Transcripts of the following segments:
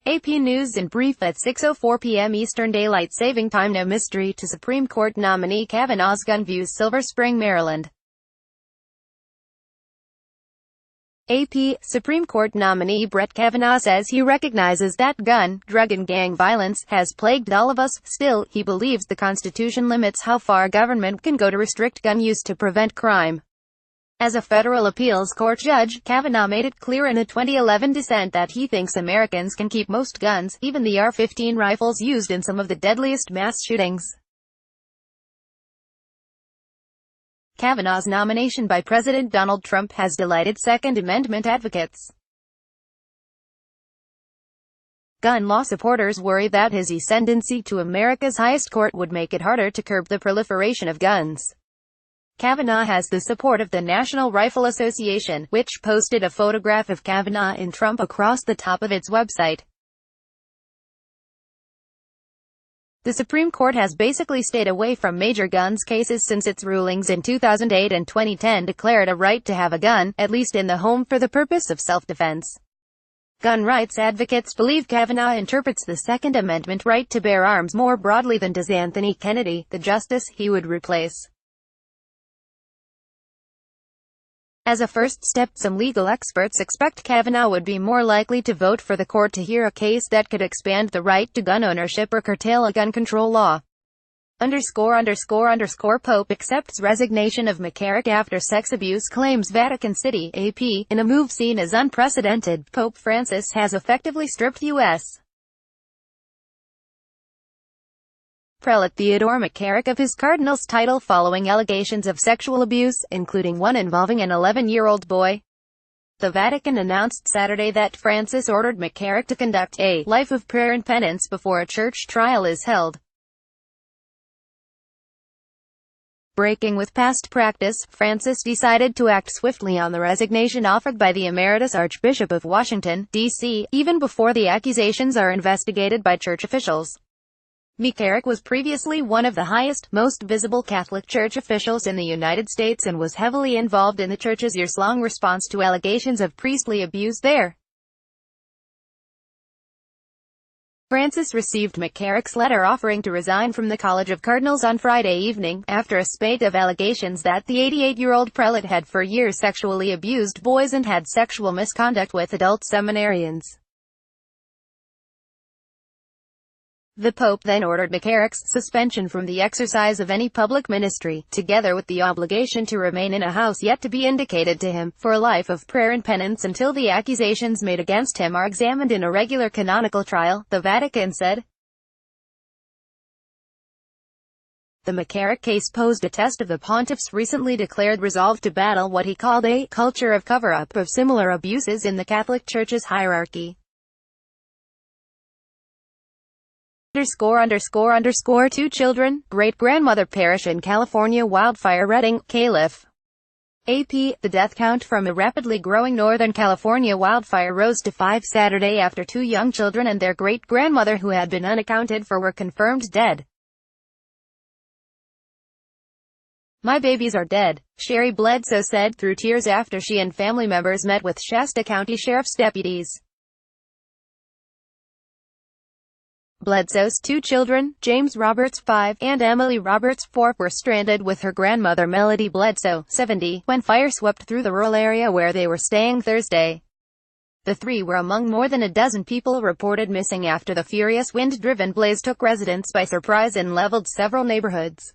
AP News in brief at 6:04 p.m. Eastern Daylight Saving Time. No mystery to Supreme Court nominee Kavanaugh's gun views. Silver Spring, Maryland. AP, Supreme Court nominee Brett Kavanaugh says he recognizes that gun, drug and gang violence has plagued all of us. Still, he believes the Constitution limits how far government can go to restrict gun use to prevent crime. As a federal appeals court judge, Kavanaugh made it clear in a 2011 dissent that he thinks Americans can keep most guns, even the AR-15 rifles used in some of the deadliest mass shootings. Kavanaugh's nomination by President Donald Trump has delighted Second Amendment advocates. Gun law supporters worry that his ascendancy to America's highest court would make it harder to curb the proliferation of guns. Kavanaugh has the support of the National Rifle Association, which posted a photograph of Kavanaugh and Trump across the top of its website. The Supreme Court has basically stayed away from major guns cases since its rulings in 2008 and 2010 declared a right to have a gun, at least in the home, for the purpose of self-defense. Gun rights advocates believe Kavanaugh interprets the Second Amendment right to bear arms more broadly than does Anthony Kennedy, the justice he would replace. As a first step, some legal experts expect Kavanaugh would be more likely to vote for the court to hear a case that could expand the right to gun ownership or curtail a gun control law. Pope accepts resignation of McCarrick after sex abuse claims. Vatican City, AP, in a move seen as unprecedented, Pope Francis has effectively stripped U.S. Prelate Theodore McCarrick of his cardinal's title following allegations of sexual abuse, including one involving an 11-year-old boy. The Vatican announced Saturday that Francis ordered McCarrick to conduct a life of prayer and penance before a church trial is held. Breaking with past practice, Francis decided to act swiftly on the resignation offered by the Emeritus Archbishop of Washington, D.C., even before the accusations are investigated by church officials. McCarrick was previously one of the highest, most visible Catholic Church officials in the United States and was heavily involved in the Church's years-long response to allegations of priestly abuse there. Francis received McCarrick's letter offering to resign from the College of Cardinals on Friday evening, after a spate of allegations that the 88-year-old prelate had for years sexually abused boys and had sexual misconduct with adult seminarians. The Pope then ordered McCarrick's suspension from the exercise of any public ministry, together with the obligation to remain in a house yet to be indicated to him, for a life of prayer and penance until the accusations made against him are examined in a regular canonical trial, the Vatican said. The McCarrick case posed a test of the pontiff's recently declared resolve to battle what he called a culture of cover-up of similar abuses in the Catholic Church's hierarchy. Two children, great-grandmother perish in California wildfire. Redding, Caliph. AP, the death count from a rapidly growing Northern California wildfire rose to 5 Saturday after 2 young children and their great-grandmother who had been unaccounted for were confirmed dead. "My babies are dead," Sherry Bledsoe said through tears after she and family members met with Shasta County Sheriff's deputies. Bledsoe's 2 children, James Roberts 5, and Emily Roberts 4, were stranded with her grandmother Melody Bledsoe, 70, when fire swept through the rural area where they were staying Thursday. The 3 were among more than a dozen people reported missing after the furious wind-driven blaze took residents by surprise and leveled several neighborhoods.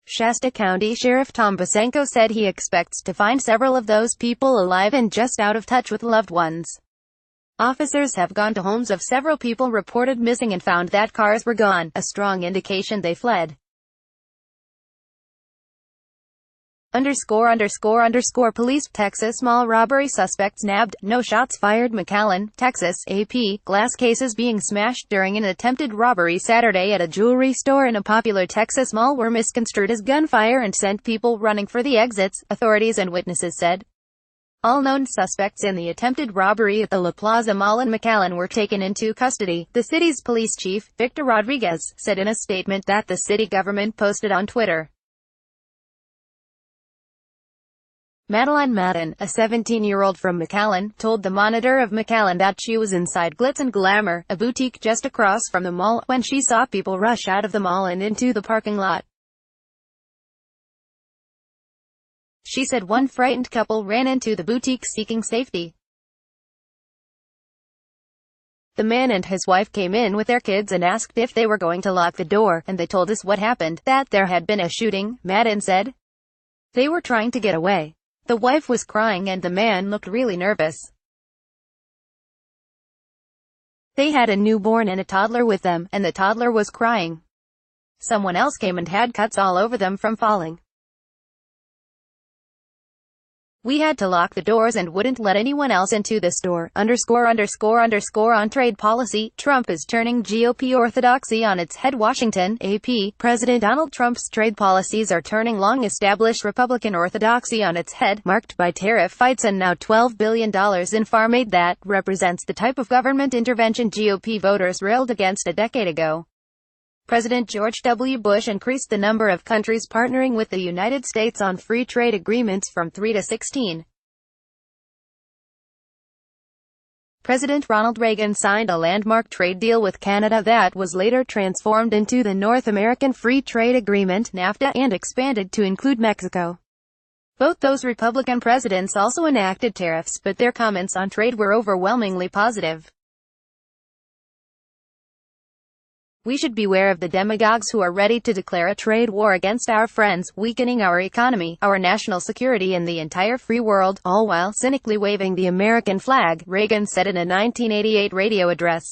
Shasta County Sheriff Tom Basenko said he expects to find several of those people alive and just out of touch with loved ones. Officers have gone to homes of several people reported missing and found that cars were gone, a strong indication they fled. Police, Texas mall robbery suspects nabbed, no shots fired. McAllen, Texas, AP, glass cases being smashed during an attempted robbery Saturday at a jewelry store in a popular Texas mall were misconstrued as gunfire and sent people running for the exits, authorities and witnesses said. All known suspects in the attempted robbery at the La Plaza Mall in McAllen were taken into custody, the city's police chief, Victor Rodriguez, said in a statement that the city government posted on Twitter. Madeline Madden, a 17-year-old from McAllen, told the Monitor of McAllen that she was inside Glitz and Glamour, a boutique just across from the mall, when she saw people rush out of the mall and into the parking lot. She said one frightened couple ran into the boutique seeking safety. The man and his wife came in with their kids and asked if they were going to lock the door, and they told us what happened, that there had been a shooting, Madden said. They were trying to get away. The wife was crying and the man looked really nervous. They had a newborn and a toddler with them, and the toddler was crying. Someone else came and had cuts all over them from falling. We had to lock the doors and wouldn't let anyone else into the store. On trade policy, Trump is turning GOP orthodoxy on its head. Washington, AP. President Donald Trump's trade policies are turning long-established Republican orthodoxy on its head, marked by tariff fights and now $12 billion in farm aid that represents the type of government intervention GOP voters railed against a decade ago. President George W. Bush increased the number of countries partnering with the United States on free trade agreements from 3 to 16. President Ronald Reagan signed a landmark trade deal with Canada that was later transformed into the North American Free Trade Agreement, NAFTA, and expanded to include Mexico. Both those Republican presidents also enacted tariffs, but their comments on trade were overwhelmingly positive. We should beware of the demagogues who are ready to declare a trade war against our friends, weakening our economy, our national security and the entire free world, all while cynically waving the American flag, Reagan said in a 1988 radio address.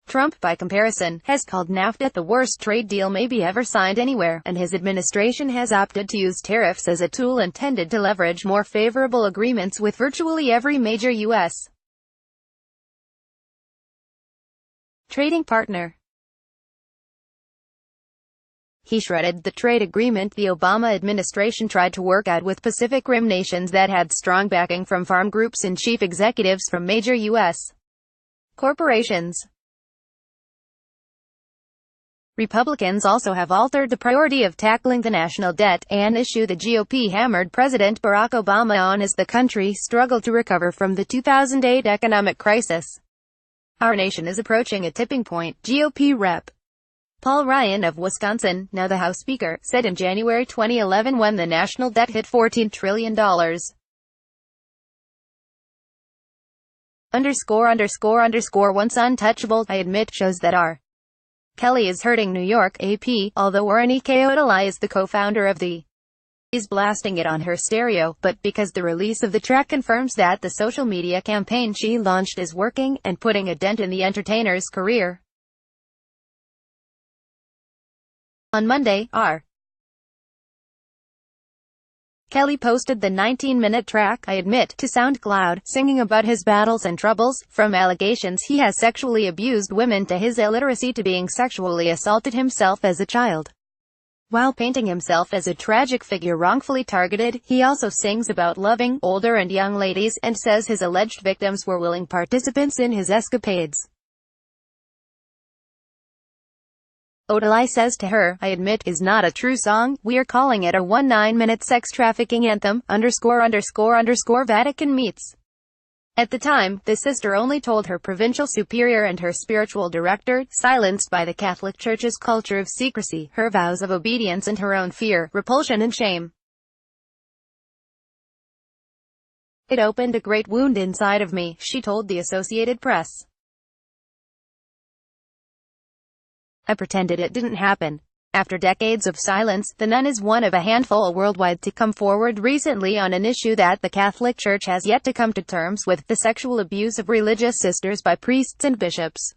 Trump, by comparison, has called NAFTA the worst trade deal maybe ever signed anywhere, and his administration has opted to use tariffs as a tool intended to leverage more favorable agreements with virtually every major U.S. trading partner. He shredded the trade agreement the Obama administration tried to work out with Pacific Rim nations that had strong backing from farm groups and chief executives from major U.S. corporations. Republicans also have altered the priority of tackling the national debt, an issue the GOP hammered President Barack Obama on as the country struggled to recover from the 2008 economic crisis. Our nation is approaching a tipping point, GOP Rep. Paul Ryan of Wisconsin, now the House Speaker, said in January 2011 when the national debt hit $14 trillion. Once untouchable, I admit, shows that R. Kelly is hurting New York, AP, although Orani Keotala is the co-founder of the is blasting it on her stereo, but because the release of the track confirms that the social media campaign she launched is working, and putting a dent in the entertainer's career. On Monday, R. Kelly posted the 19-minute track, I Admit, to SoundCloud, singing about his battles and troubles, from allegations he has sexually abused women to his illiteracy to being sexually assaulted himself as a child. While painting himself as a tragic figure wrongfully targeted, he also sings about loving older and young ladies, and says his alleged victims were willing participants in his escapades. Odalai says to her, I Admit is not a true song, we are calling it a 19-minute sex trafficking anthem, Vatican meets. At the time, the sister only told her provincial superior and her spiritual director, silenced by the Catholic Church's culture of secrecy, her vows of obedience and her own fear, repulsion and shame. It opened a great wound inside of me, she told the Associated Press. I pretended it didn't happen. After decades of silence, the nun is one of a handful worldwide to come forward recently on an issue that the Catholic Church has yet to come to terms with, the sexual abuse of religious sisters by priests and bishops.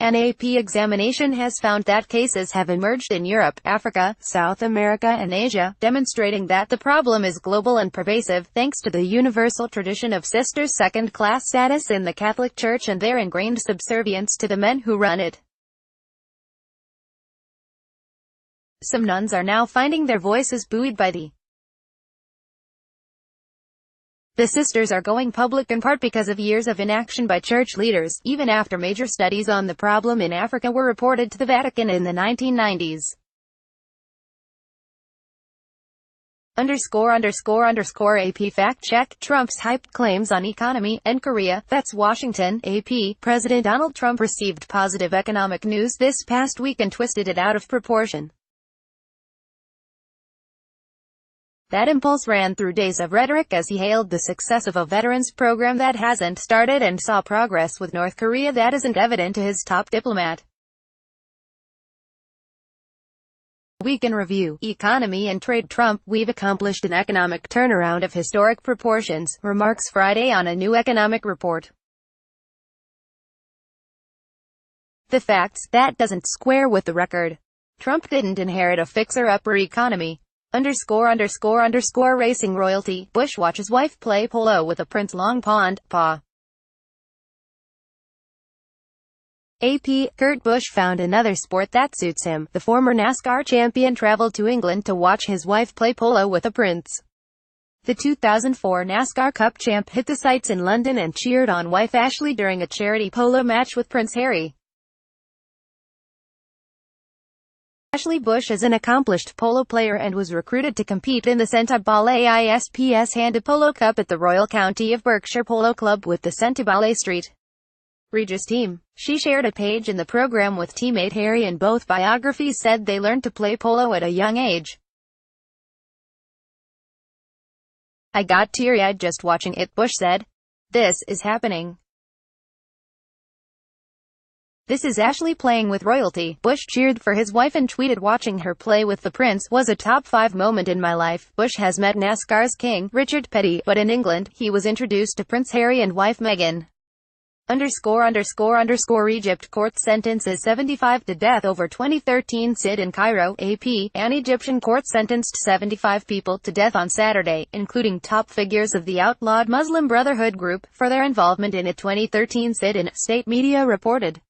An AP examination has found that cases have emerged in Europe, Africa, South America and Asia, demonstrating that the problem is global and pervasive, thanks to the universal tradition of sisters' second-class status in the Catholic Church and their ingrained subservience to the men who run it. Some nuns are now finding their voices buoyed by the sisters are going public in part because of years of inaction by church leaders, even after major studies on the problem in Africa were reported to the Vatican in the 1990s. AP fact check, Trump's hyped claims on economy and Korea. That's Washington. AP, President Donald Trump received positive economic news this past week and twisted it out of proportion. That impulse ran through days of rhetoric as he hailed the success of a veterans program that hasn't started and saw progress with North Korea that isn't evident to his top diplomat. Week in review, economy and trade. Trump, we've accomplished an economic turnaround of historic proportions, remarks Friday on a new economic report. The facts, that doesn't square with the record. Trump didn't inherit a fixer-upper economy. Racing royalty, Bush watches wife play polo with a prince. Long Pond, Pa. AP, Kurt Busch found another sport that suits him. The former NASCAR champion traveled to England to watch his wife play polo with a prince. The 2004 NASCAR Cup champ hit the sights in London and cheered on wife Ashley during a charity polo match with Prince Harry. Ashley Busch is an accomplished polo player and was recruited to compete in the Centibale ISPS Handed Polo Cup at the Royal County of Berkshire Polo Club with the Centibale Street Regis team. She shared a page in the program with teammate Harry, and both biographies said they learned to play polo at a young age. "I got teary-eyed just watching it," Busch said. "This is happening. This is Ashley playing with royalty." Busch cheered for his wife and tweeted, "Watching her play with the prince was a top 5 moment in my life." Busch has met NASCAR's king, Richard Petty, but in England, he was introduced to Prince Harry and wife Meghan. Egypt court sentences 75 to death over 2013 sit in Cairo. AP, an Egyptian court sentenced 75 people to death on Saturday, including top figures of the outlawed Muslim Brotherhood group, for their involvement in a 2013 sit-in, state media reported.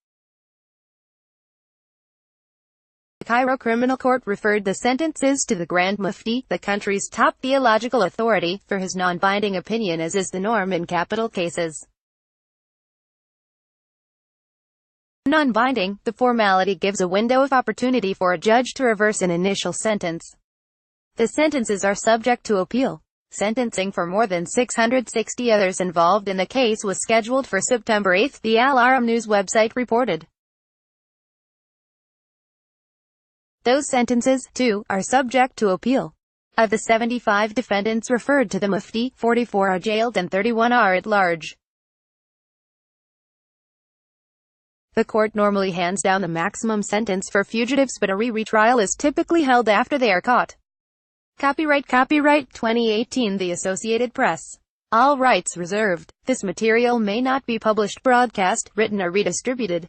The Cairo Criminal Court referred the sentences to the Grand Mufti, the country's top theological authority, for his non-binding opinion, as is the norm in capital cases. Non-binding, the formality gives a window of opportunity for a judge to reverse an initial sentence. The sentences are subject to appeal. Sentencing for more than 660 others involved in the case was scheduled for September 8, the Al Aram News website reported. Those sentences, too, are subject to appeal. Of the 75 defendants referred to the Mufti, 44 are jailed and 31 are at large. The court normally hands down the maximum sentence for fugitives, but a retrial is typically held after they are caught. Copyright 2018 The Associated Press. All rights reserved. This material may not be published, broadcast, written or redistributed.